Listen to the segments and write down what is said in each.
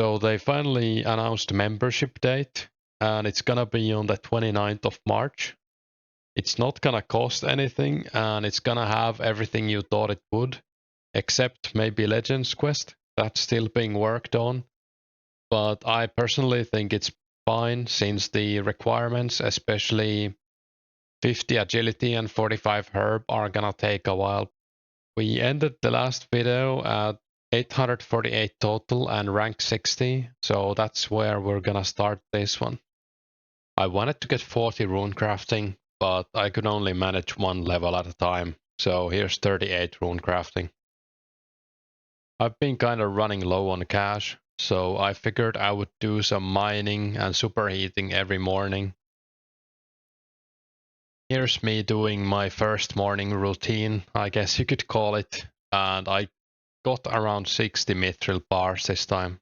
So they finally announced membership date, and it's gonna be on the 29th of March. It's not gonna cost anything, and it's gonna have everything you thought it would, except maybe Legends Quest. That's still being worked on. But I personally think it's fine, since the requirements, especially 50 agility and 45 herb, are gonna take a while. We ended the last video at 848 total and rank 60, so that's where we're gonna start this one. I wanted to get 40 rune crafting, but I could only manage one level at a time, so here's 38 rune crafting. I've been kinda running low on cash, so I figured I would do some mining and superheating every morning. Here's me doing my first morning routine, I guess you could call it, and I got around 60 mithril bars this time.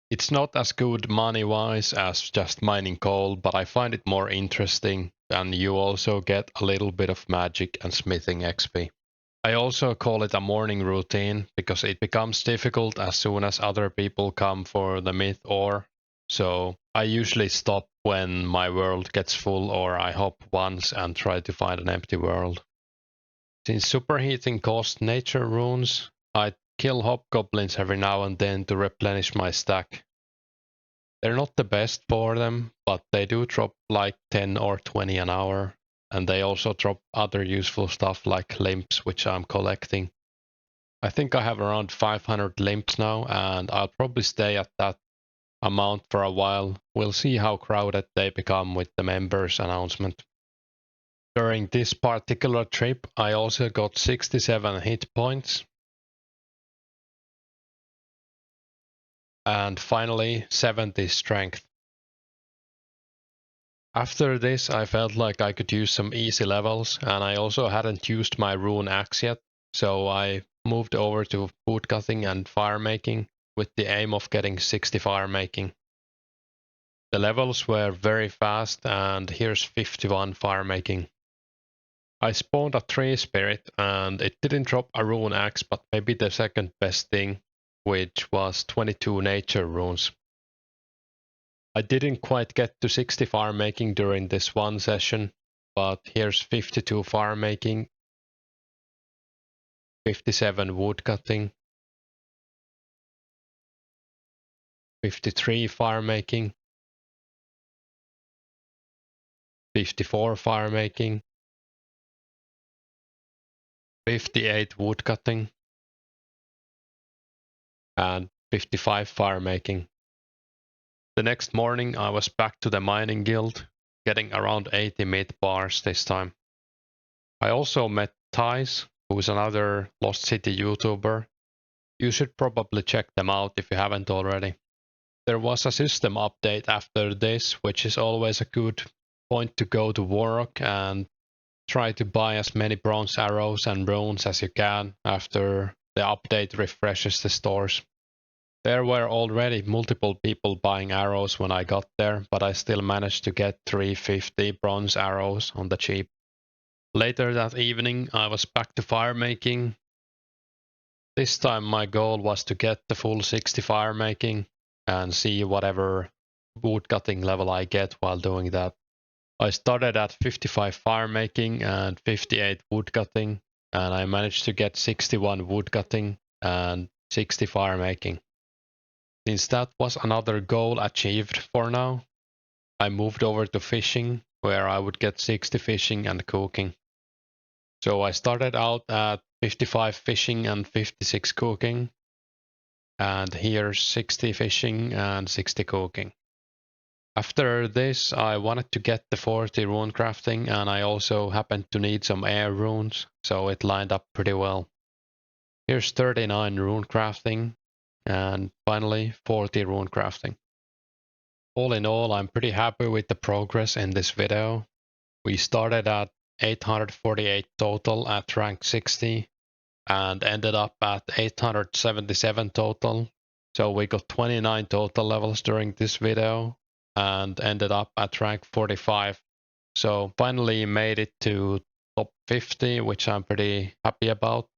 It's not as good money-wise as just mining coal, but I find it more interesting, and you also get a little bit of magic and smithing XP. I also call it a morning routine because it becomes difficult as soon as other people come for the myth ore, so I usually stop when my world gets full, or I hop once and try to find an empty world. Since superheating costs nature runes, I kill hobgoblins every now and then to replenish my stack. They're not the best for them, but they do drop like 10 or 20 an hour, and they also drop other useful stuff like limps, which I'm collecting. I think I have around 500 limps now, and I'll probably stay at that amount for a while. We'll see how crowded they become with the members announcement. During this particular trip, I also got 67 hit points. And finally, 70 strength. After this, I felt like I could use some easy levels, and I also hadn't used my rune axe yet, so I moved over to woodcutting and firemaking with the aim of getting 60 firemaking. The levels were very fast, and here's 51 firemaking. I spawned a tree spirit, and it didn't drop a rune axe, but maybe the second best thing, which was 22 nature runes. I didn't quite get to 60 firemaking during this one session, but here's 52 firemaking, 57 woodcutting, 53 firemaking, 54 firemaking, 58 woodcutting, and 55 firemaking. The next morning I was back to the mining guild, getting around 80 mid bars this time. I also met Thais, who is another Lost City YouTuber. You should probably check them out if you haven't already. There was a system update after this, which is always a good point to go to Warrock and try to buy as many bronze arrows and runes as you can after the update refreshes the stores. There were already multiple people buying arrows when I got there, but I still managed to get 350 bronze arrows on the cheap. Later that evening I was back to firemaking. This time my goal was to get the full 60 firemaking and see whatever woodcutting level I get while doing that. I started at 55 firemaking and 58 woodcutting, and I managed to get 61 woodcutting and 60 firemaking. Since that was another goal achieved for now, I moved over to fishing, where I would get 60 fishing and cooking. So I started out at 55 fishing and 56 cooking, and here's 60 fishing and 60 cooking. After this, I wanted to get the 40 rune crafting, and I also happened to need some air runes, so it lined up pretty well. Here's 39 rune crafting, and finally 40 rune crafting. All in all, I'm pretty happy with the progress in this video. We started at 848 total at rank 60 and ended up at 877 total. So we got 29 total levels during this video and ended up at rank 45. So finally made it to top 50, which I'm pretty happy about.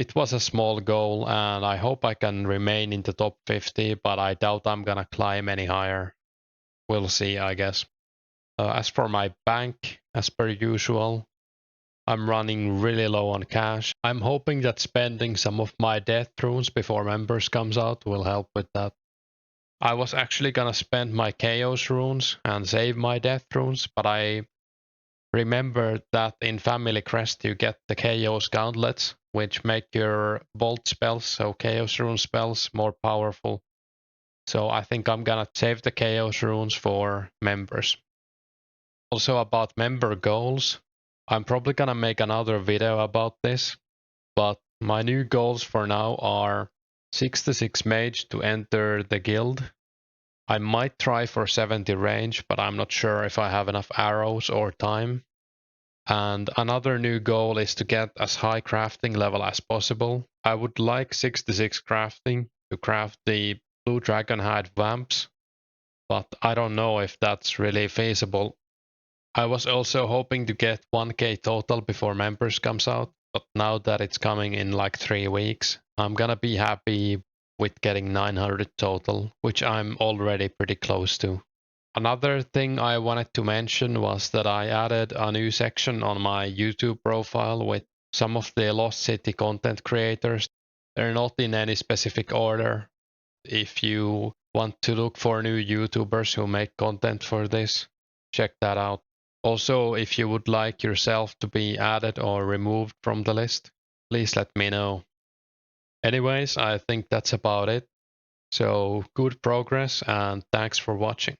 It was a small goal, and I hope I can remain in the top 50, but I doubt I'm gonna climb any higher. We'll see, I guess. As for my bank, as per usual, I'm running really low on cash. I'm hoping that spending some of my death runes before members comes out will help with that. I was actually gonna spend my chaos runes and save my death runes, but I remembered that in Family Crest you get the chaos gauntlets, which make your bolt spells, so chaos rune spells, more powerful. So I think I'm gonna save the chaos runes for members. Also about member goals, I'm probably gonna make another video about this, but my new goals for now are 66 mage to enter the guild. I might try for 70 range, but I'm not sure if I have enough arrows or time. And another new goal is to get as high crafting level as possible. I would like 66 crafting to craft the blue dragon hide vamps, but I don't know if that's really feasible. I was also hoping to get 1k total before members comes out, but now that it's coming in like 3 weeks, I'm gonna be happy with getting 900 total, which I'm already pretty close to. Another thing I wanted to mention was that I added a new section on my YouTube profile with some of the Lost City content creators. They're not in any specific order. If you want to look for new YouTubers who make content for this, check that out. Also, if you would like yourself to be added or removed from the list, please let me know. Anyways, I think that's about it. So good progress and thanks for watching.